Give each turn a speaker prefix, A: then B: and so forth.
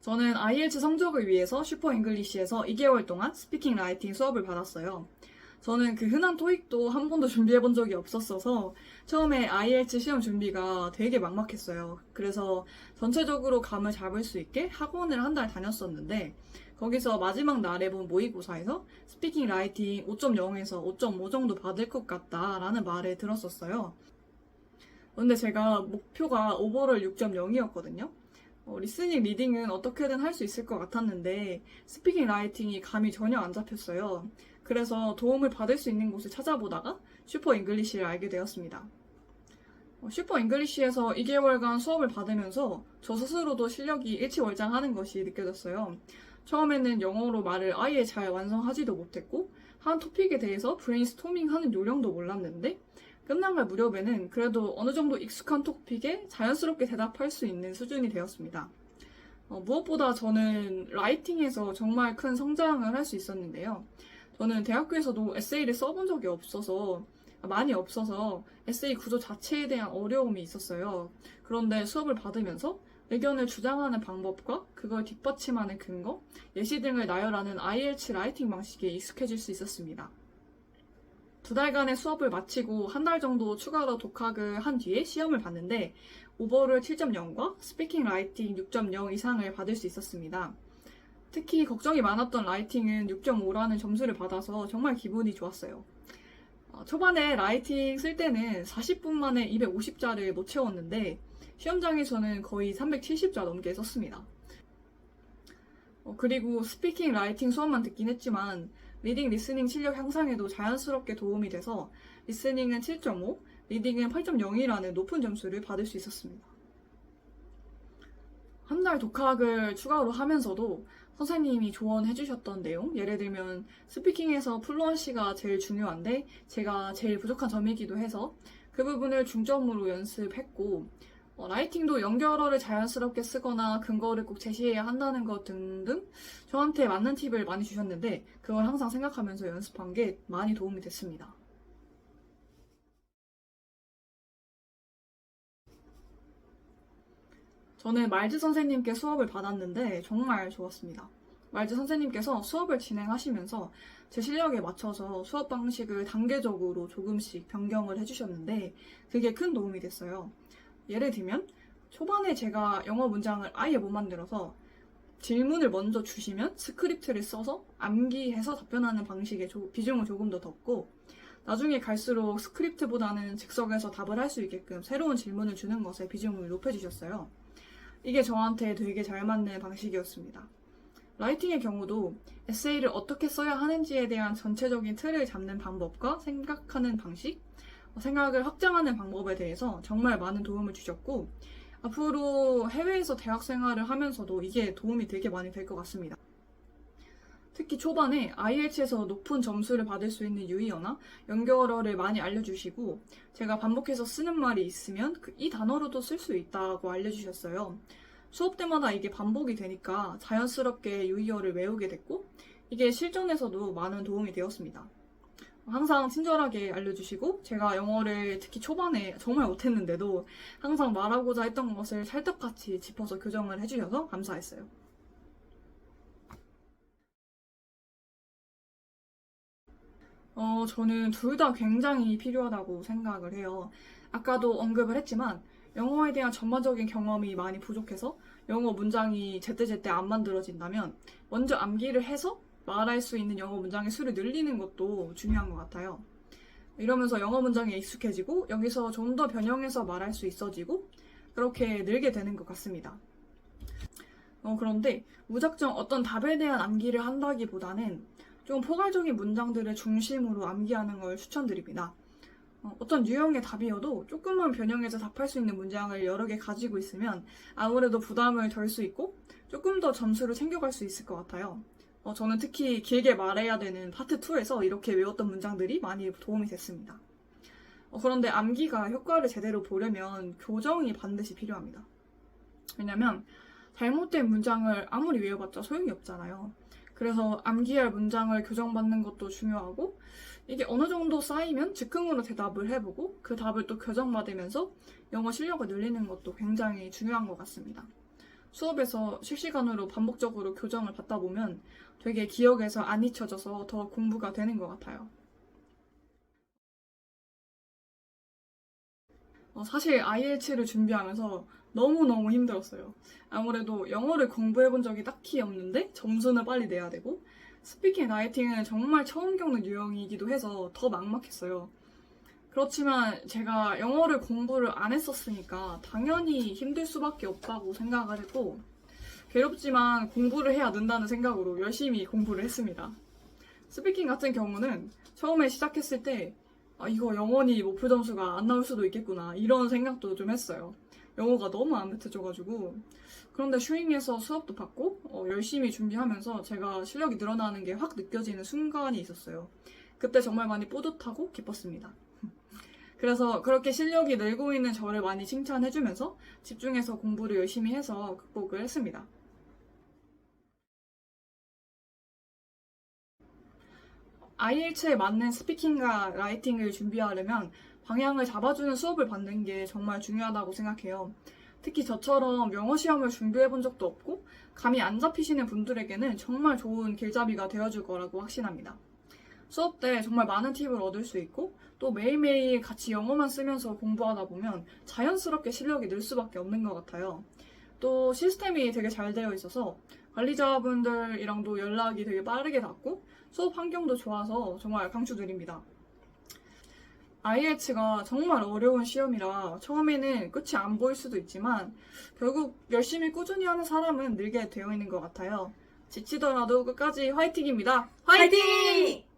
A: 저는 IELTS 성적을 위해서 슈퍼 잉글리시에서 2개월 동안 스피킹 라이팅 수업을 받았어요. 저는 그 흔한 토익도 한 번도 준비해 본 적이 없었어서 처음에 IELTS 시험 준비가 되게 막막했어요. 그래서 전체적으로 감을 잡을 수 있게 학원을 한 달 다녔었는데 거기서 마지막 날에 본 모의고사에서 스피킹 라이팅 5.0에서 5.5 정도 받을 것 같다라는 말을 들었었어요. 근데 제가 목표가 오버롤 6.0이었거든요. 리스닝, 리딩은 어떻게든 할 수 있을 것 같았는데 스피킹, 라이팅이 감이 전혀 안 잡혔어요. 그래서 도움을 받을 수 있는 곳을 찾아보다가 슈퍼 잉글리시를 알게 되었습니다. 슈퍼 잉글리시에서 2개월간 수업을 받으면서 저 스스로도 실력이 일치월장하는 것이 느껴졌어요. 처음에는 영어로 말을 아예 잘 완성하지도 못했고 한 토픽에 대해서 브레인스토밍하는 요령도 몰랐는데 끝나갈 무렵에는 그래도 어느 정도 익숙한 토픽에 자연스럽게 대답할 수 있는 수준이 되었습니다. 무엇보다 저는 라이팅에서 정말 큰 성장을 할 수 있었는데요. 저는 대학교에서도 에세이를 써본 적이 많이 없어서 에세이 구조 자체에 대한 어려움이 있었어요. 그런데 수업을 받으면서 의견을 주장하는 방법과 그걸 뒷받침하는 근거, 예시 등을 나열하는 IELTS 라이팅 방식에 익숙해질 수 있었습니다. 2달간의 수업을 마치고 한 달 정도 추가로 독학을 한 뒤에 시험을 봤는데 오버롤 7.0과 스피킹 라이팅 6.0 이상을 받을 수 있었습니다. 특히 걱정이 많았던 라이팅은 6.5라는 점수를 받아서 정말 기분이 좋았어요. 초반에 라이팅 쓸 때는 40분 만에 250자를 못 채웠는데 시험장에서는 거의 370자 넘게 썼습니다. 그리고 스피킹, 라이팅 수업만 듣긴 했지만 리딩, 리스닝 실력 향상에도 자연스럽게 도움이 돼서 리스닝은 7.5, 리딩은 8.0이라는 높은 점수를 받을 수 있었습니다. 한 달 독학을 추가로 하면서도 선생님이 조언해 주셨던 내용, 예를 들면 스피킹에서 플루언시가 제일 중요한데 제가 제일 부족한 점이기도 해서 그 부분을 중점으로 연습했고 라이팅도 연결어를 자연스럽게 쓰거나 근거를 꼭 제시해야 한다는 것 등등 저한테 맞는 팁을 많이 주셨는데 그걸 항상 생각하면서 연습한 게 많이 도움이 됐습니다. 저는 말즈 선생님께 수업을 받았는데 정말 좋았습니다. 말즈 선생님께서 수업을 진행하시면서 제 실력에 맞춰서 수업 방식을 단계적으로 조금씩 변경을 해주셨는데 그게 큰 도움이 됐어요. 예를 들면 초반에 제가 영어 문장을 아예 못 만들어서 질문을 먼저 주시면 스크립트를 써서 암기해서 답변하는 방식의 비중을 조금 더 뒀고 나중에 갈수록 스크립트보다는 즉석에서 답을 할 수 있게끔 새로운 질문을 주는 것에 비중을 높여주셨어요. 이게 저한테 되게 잘 맞는 방식이었습니다. 라이팅의 경우도 에세이를 어떻게 써야 하는지에 대한 전체적인 틀을 잡는 방법과 생각하는 방식, 생각을 확장하는 방법에 대해서 정말 많은 도움을 주셨고 앞으로 해외에서 대학 생활을 하면서도 이게 도움이 되게 많이 될 것 같습니다. 특히 초반에 IELTS에서 높은 점수를 받을 수 있는 유의어나 연결어를 많이 알려주시고 제가 반복해서 쓰는 말이 있으면 이 단어로도 쓸 수 있다고 알려주셨어요. 수업 때마다 이게 반복이 되니까 자연스럽게 유의어를 외우게 됐고 이게 실전에서도 많은 도움이 되었습니다. 항상 친절하게 알려주시고 제가 영어를 특히 초반에 정말 못했는데도 항상 말하고자 했던 것을 찰떡같이 짚어서 교정을 해주셔서 감사했어요. 저는 둘 다 굉장히 필요하다고 생각을 해요. 아까도 언급을 했지만 영어에 대한 전반적인 경험이 많이 부족해서 영어 문장이 제때제때 안 만들어진다면 먼저 암기를 해서 말할 수 있는 영어 문장의 수를 늘리는 것도 중요한 것 같아요. 이러면서 영어 문장에 익숙해지고 여기서 좀 더 변형해서 말할 수 있어지고 그렇게 늘게 되는 것 같습니다. 그런데 무작정 어떤 답에 대한 암기를 한다기보다는 좀 포괄적인 문장들을 중심으로 암기하는 걸 추천드립니다. 어떤 유형의 답이어도 조금만 변형해서 답할 수 있는 문장을 여러 개 가지고 있으면 아무래도 부담을 덜 수 있고 조금 더 점수를 챙겨갈 수 있을 것 같아요. 저는 특히 길게 말해야 되는 파트 2에서 이렇게 외웠던 문장들이 많이 도움이 됐습니다. 그런데 암기가 효과를 제대로 보려면 교정이 반드시 필요합니다. 왜냐면 잘못된 문장을 아무리 외워봤자 소용이 없잖아요. 그래서 암기할 문장을 교정받는 것도 중요하고 이게 어느 정도 쌓이면 즉흥으로 대답을 해보고 그 답을 또 교정받으면서 영어 실력을 늘리는 것도 굉장히 중요한 것 같습니다. 수업에서 실시간으로 반복적으로 교정을 받다 보면 되게 기억에서 안 잊혀져서 더 공부가 되는 것 같아요. 사실 IELTS를 준비하면서 너무너무 힘들었어요. 아무래도 영어를 공부해 본 적이 딱히 없는데 점수는 빨리 내야 되고 스피킹 라이팅은 정말 처음 겪는 유형이기도 해서 더 막막했어요. 그렇지만 제가 영어를 공부를 안 했었으니까 당연히 힘들 수밖에 없다고 생각을 했고 괴롭지만 공부를 해야 는다는 생각으로 열심히 공부를 했습니다. 스피킹 같은 경우는 처음에 시작했을 때 이거 영원히 목표 점수가 안 나올 수도 있겠구나 이런 생각도 좀 했어요. 영어가 너무 안 뱉어져가지고. 그런데 슈잉에서 수업도 받고 열심히 준비하면서 제가 실력이 늘어나는 게 확 느껴지는 순간이 있었어요. 그때 정말 많이 뿌듯하고 기뻤습니다. 그래서 그렇게 실력이 늘고 있는 저를 많이 칭찬해주면서 집중해서 공부를 열심히 해서 극복을 했습니다. IELTS에 맞는 스피킹과 라이팅을 준비하려면 방향을 잡아주는 수업을 받는 게 정말 중요하다고 생각해요. 특히 저처럼 영어 시험을 준비해 본 적도 없고 감이 안 잡히시는 분들에게는 정말 좋은 길잡이가 되어줄 거라고 확신합니다. 수업 때 정말 많은 팁을 얻을 수 있고 또 매일매일 같이 영어만 쓰면서 공부하다 보면 자연스럽게 실력이 늘 수밖에 없는 것 같아요. 또 시스템이 되게 잘 되어 있어서 관리자분들이랑도 연락이 되게 빠르게 닿고 수업 환경도 좋아서 정말 강추드립니다. IELTS가 정말 어려운 시험이라 처음에는 끝이 안 보일 수도 있지만 결국 열심히 꾸준히 하는 사람은 늘게 되어 있는 것 같아요. 지치더라도 끝까지 화이팅입니다. 화이팅!